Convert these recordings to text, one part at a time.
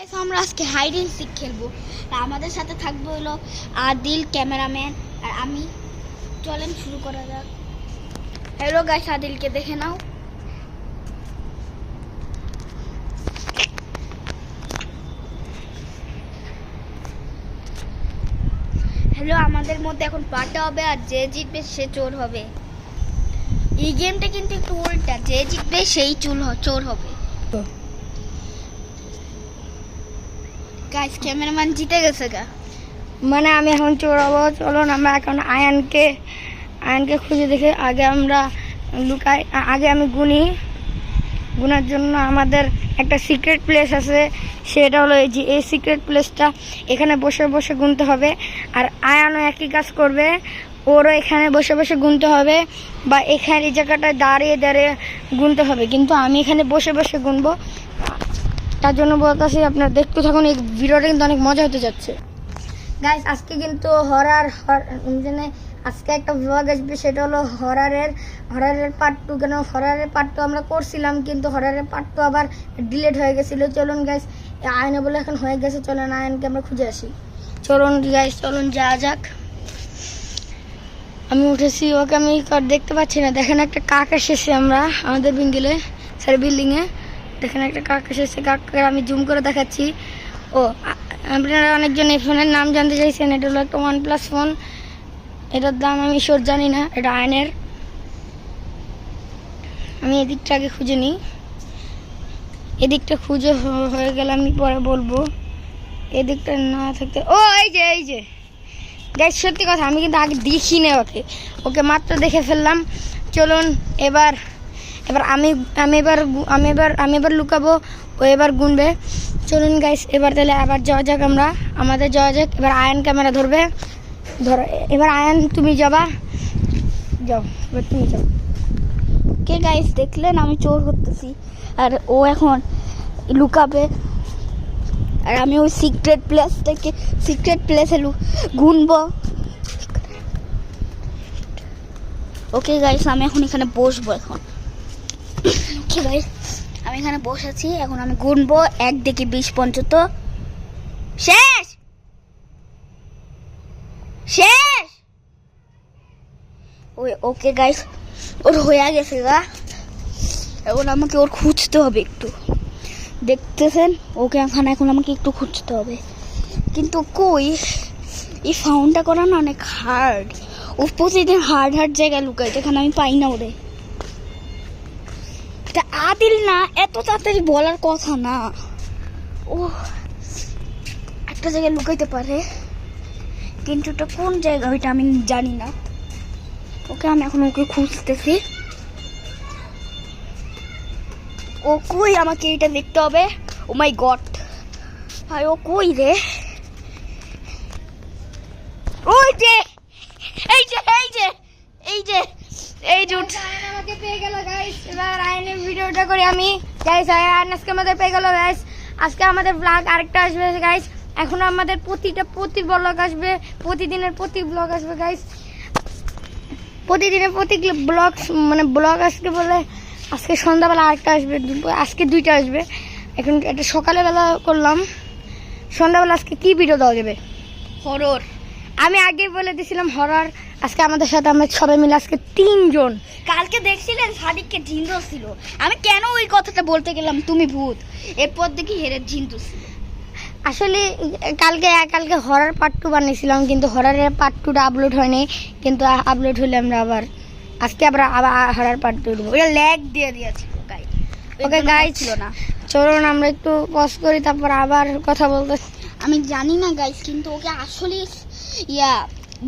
আমরা আজকে hide and sick খেলবো। আমাদের সাথে থাকবে হলো আদিল ক্যামেরাম্যান আর আমি। চলেন শুরু করা যাক। হ্যালো গাইস, আদিলকে দেখে নাও। হ্যালো, আমাদের মধ্যে এখন পাটা হবে আর যে জিতবে সে চোর হবে। এই গেমটা কিন্তু একটু উল্টা, যে জিতবে সেই চোর হবে। গাইস, ক্যামেরাম্যান জিতে গেছে গা, মানে আমি এখন চোর হবো। চলুন আমরা এখন আয়ানকে খুঁজে দেখে আগে আমরা লুকাই। আগে আমি গুনার জন্য আমাদের একটা সিক্রেট প্লেস আছে, সেটা হলো এই যে এই সিক্রেট প্লেসটা। এখানে বসে বসে গুনতে হবে, আর আয়ানও একই কাজ করবে, ওরও এখানে বসে বসে গুনতে হবে, বা এখানে এই জায়গাটায় দাঁড়িয়ে দাঁড়িয়ে গুনতে হবে। কিন্তু আমি এখানে বসে বসে গুনবো, তার জন্য বলতেছি আপনারা দেখতে থাকুন। এই ভিডিওটা কিন্তু অনেক মজা হতে যাচ্ছে গাইস। আজকে কিন্তু আজকে একটা ব্লগ আসবে, সেটা হলো হরারের পার্ট 2। কেন হরারের পার্ট 2 আমরা করছিলাম, কিন্তু হরারের পার্ট 2 আবার ডিলিট হয়ে গেছিল। চলুন গাইস, আয়নে বলে এখন হয়ে গেছে, চলেন আয়নকে আমরা খুঁজে আসি। চলুন গাইস, চলুন যাওয়া যাক। আমি উঠেছি, ওকে আমি দেখতে পাচ্ছি না। দেখেন একটা কাক এসেছে আমরা আমাদের বিল্ডিংয়ে। দেখেন একটা কাক এসেছে, কাককে আমি জুম করে দেখাচ্ছি। ও, আপনারা অনেকজন এই ফোনের নাম জানতে চাইছেন। এটা হলো একটা OnePlus ফোন। এটার দাম আমি শিওর জানি না, এটা আয়নের। আমি এদিকটা আগে খুঁজে নিই, এদিকটা খুঁজে হয়ে গেলে আমি পরে বলবো। এদিকটা না থাকতে এই যে গাইস, সত্যি কথা আমি কিন্তু আগে দেখি না ওকে মাত্র দেখে ফেললাম। চলুন এবার আমি এবার লুকাবো, ও এবার গুনবে। চলুন গাইস, এবার তাহলে আবার যাওয়া যাক, আমাদের যাওয়া যাক। এবার আয়ন ক্যামেরা ধরো। এবার আয়ন তুমি যাও, এবার তুমি যাও। কে গাইস, দেখলেন আমি চোর করতেছি আর ও এখন লুকাবে, আর আমি ওই সিক্রেট প্লেসে গুনবো। ওকে গাইস, আমি এখন এখানে বসবো। ওকে গাইস, আমি এখানে বসেছি, এখন আমি গুনবো 1 থেকে 20 পর্যন্ত। শেষ। ওকে গাইস, ওর হয়ে গেছে গা। এখন আমাকে ওর খুঁজতে হবে একটু, দেখতেছেন ওকে এখন আমাকে একটু খুঁজতে হবে। কিন্তু কই, এই ফাউন্ডটা করা না অনেক হার্ড। ও প্রতিদিন হার্ড জায়গায় লুকায়, যেখানে আমি পাই না ওরে। এটা আদিল না, এত তাড়াতাড়ি বলার কথা না। ও একটা জায়গায় লুকাইতে পারে, কিন্তু ওটা কোন জায়গা ওইটা আমি জানি না। ওকে আমি এখন ওকে খুঁজতেছি। ও কই, আমাকে এটা দেখতে হবে। ও মাই গড, ভাই ও কই রে? ওই যে এই যে আমাকে পেয়ে গেল গাইস। এবার আয়নের ভিডিওটা করি আমি গাইস। আয়ন আজকে আমাদের পেয়ে গেল গাইস। আজকে আমাদের ব্লগ আরেকটা আসবে গাইস। এখন আমাদের প্রতি ব্লগ আসবে, প্রতিদিনের প্রতি ব্লগ আসবে গাইস। প্রতিদিনের প্রতি ব্লগ আসবে বলে আজকে সন্ধ্যাবেলা আরেকটা আসবে, আজকে 2টা আসবে। এখন এটা সকালবেলা করলাম, সন্ধ্যাবেলা আজকে কি ভিডিও দেওয়া যাবে? হরর। আমি আগে বলে দিয়েছিলাম হরর। আজকে আমাদের সাথে আমরা সবাই মিলে আজকে 3 জন। কালকে দেখছিলেন সাদিককে ঝিন ছিল, আমি কেন ওই কথাটা বলতে গেলাম তুমি ভূত, এরপর দেখি হেরে ঝিন ছিল। আসলে কালকে হরর পার্ট 2 বানিয়েছিলাম, কিন্তু হররের পার্ট 2টা আপলোড হয়নি। কিন্তু আপলোড হলে আমরা আজকে আবার হরর পার্ট 2 দেবো। ওটা ল্যাগ দিয়ে দিয়েছিল গাইস। ওকে গাইস, ছিল না। চলুন আমরা একটু পজ করি, তারপর আবার কথা বলতে। আমি জানি না গাইস, কিন্তু ওকে আসলে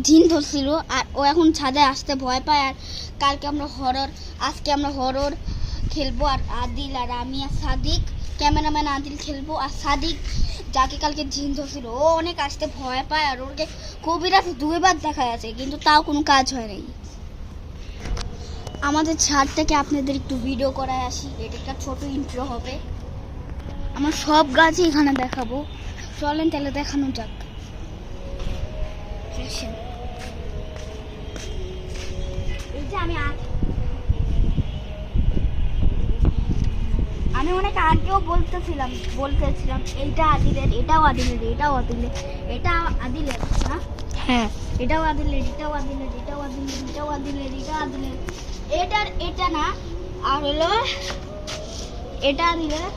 ঝিন ধরছিল, আর ও এখন ছাদে আসতে ভয় পায়। আর আজকে আমরা হরর খেলবো, আর আদিল আর আমি আর সাদিক ক্যামেরাম্যান আদিল খেলবো। আর সাদিক যাকে কালকে ঝিন ধরছিল, ও অনেক আসতে ভয় পায়, আর ওকে কবিরাজ 2 বার দেখা আছে, কিন্তু তাও কোনো কাজ হয় নাই। আমাদের ছাদ থেকে আপনাদের একটু ভিডিও করায় আসি, এটা একটা ছোট ইন্ট্রো হবে। আমরা সব গাছই এখানে দেখাবো। চলেন তাহলে দেখানো যাক। এই যে আমি আমি অনেক আগেও বলতেছিলাম এইটা আদিলের, এটাও আদিলের, এটাও আদিলের, এটা আদিলের না, হ্যাঁ এটাও আদিলের, এটাও আদিলের, এটাও আদিলের, এটাও আদিলের, এটা আদিলের, এটার এটা না, আর হলো এটা আদিলের,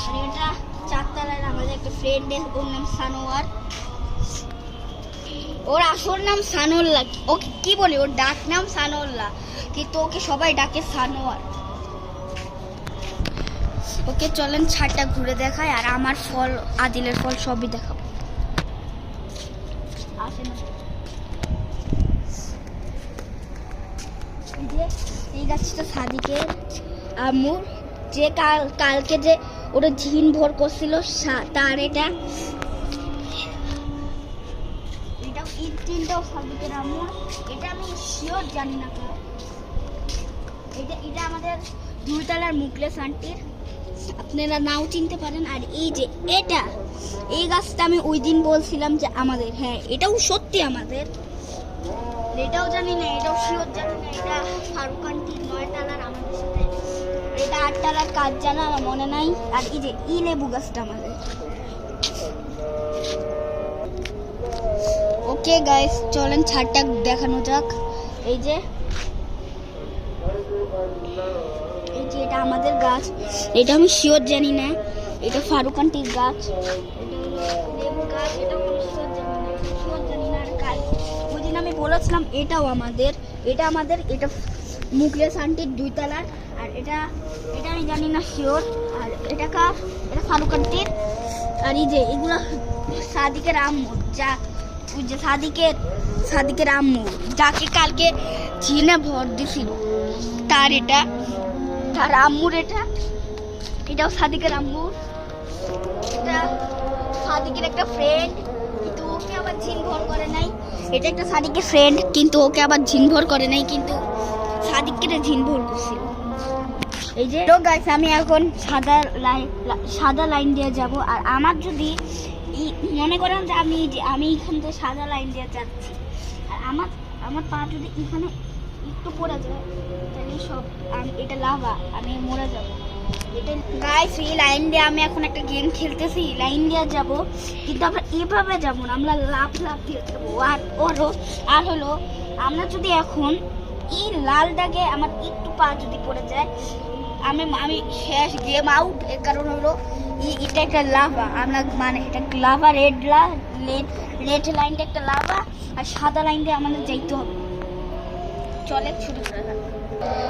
আর এটা চারতলার আমাদের একটা ফ্রেন্ডের, ওর নাম সানোয়ার, ওর আসল নাম সানোল্লা, ওকে কি বলি, ওর ডাক নাম সানোল্লা, কিন্তু ওকে সবাই ডাকে সানোয়ার। ওকে চলেন ছাদটা ঘুরে দেখায়, আর আমার ফল, আদিলের ফল সবই দেখাবো। আসেন, এই যে এই গাছটা সাদিকের আম্মুর, যে কালকে যে ওরা ঝিন ভর করছিল তার, এটা এই তিনটাও সাদিকের আম্মুর, এটা আমি শিওর জানি না কেন, এটা আমাদের দুইতলার মুকলেশ আন্টির, আপনারা নাও চিনতে পারেন। আর এই যে এটা, এই গাছটা আমি ওই দিন বলছিলাম যে আমাদের, হ্যাঁ এটাও সত্যি আমাদের, এটাও জানি না, এটাও শিওর জানি না, এটা ফারুক আন্টির 9 তলার আমাদের সাথে, এটা 8 তলার কাজ জানা আমার মনে নাই। আর এই যে ই লেবু গাছটা আমাদের। ওকে গাইস, চলেন ছাদটা দেখানো যাক। এই যে এটা আমাদের গাছ, এটা আমি শিওর জানি না, এটা ফারুক আন্টির গাছ, লেবু গাছ, এটা আমি শিওর জানি না। আর গাছ ওই দিন আমি বলেছিলাম এটাও আমাদের, এটা মুকলেশ আন্টির 2 তলার, আর এটা আমি জানি না শিওর। আর এটা কার, এটা ফারুক আন্টির। আর এই যে এগুলো সাদিকের আম্মু, যা ওই যে সাদিকের আম্মু যাকে কালকে ঝিনে ভর দিছিল, তার এটা, তার আম্মুর এটাও সাদিকের আম্মুর, এটা সাদিকের একটা ফ্রেন্ড, কিন্তু ওকে আবার ঝিন ভর করে নাই, এটা একটা সাদিকের ফ্রেন্ড, কিন্তু ওকে আবার ঝিন ভর করে নাই, কিন্তু সাদিককে ঝিন ভর করছিল। এই যে তো গাইস, আমি এখন সাদা লাইন দিয়ে যাব। আর আমার যদি মনে করেন যে আমি এখান থেকে সাদা লাইন দিয়ে যাচ্ছি, আর আমার পা যদি এখানে একটু পড়ে যায়, তাহলে সব এটা লাভা, আমি মরে যাব। এটা গাইস, এই লাইন দিয়ে আমি এখন একটা গেম খেলতেছি, লাইন দিয়ে যাব, কিন্তু আমরা এভাবে যাব না, আমরা লাফ দিয়ে যাবো। আর হলো আমরা যদি এখন এই লাল দাগে আমার একটু পা যদি পড়ে যায়, আমি শেষ, গেম আউট। এর কারণ হলো এটা একটা লাভা, আমরা মানে এটা লাভা, রেড লাইনটা একটা লাভা, আর সাদা লাইন দিয়ে আমাদের যাইতে হবে। চলে শুরু করা যাক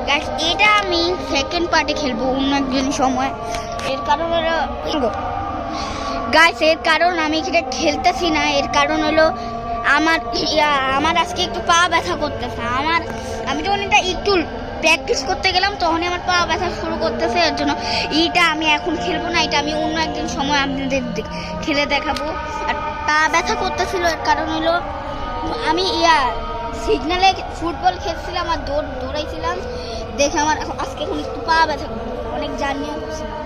গাইস, এটা আমি সেকেন্ড পার্টে খেলবো অন্য একদিন সময়। এর কারণ হলো গাইস, এর কারণ আমি এটা খেলতেছি না, এর কারণ হলো আমার আজকে একটু পা ব্যথা করতেছে। আমি যখন এটা একটু প্র্যাকটিস করতে গেলাম, তখনই আমার পা ব্যথা শুরু করতেছে, এর জন্য এইটা আমি এখন খেলবো না, এটা আমি অন্য একদিন সময় আপনাদের খেলে দেখাবো। আর পা ব্যথা করতেছিল, এর কারণ হলো আমি সিগনালে ফুটবল খেলছিলাম আর দৌড়াইছিলাম, দেখে আমার আজকে এখন একটু পা ব্যথা অনেক জার্নিও করছিলাম।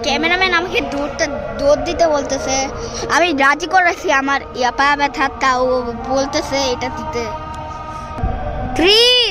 ক্যামেরাম্যান আমাকে দৌড় দিতে বলতেছে, আমি রাজি করেছি আমার পা ব্যথা, তাও বলতেছে এটা দিতে। 3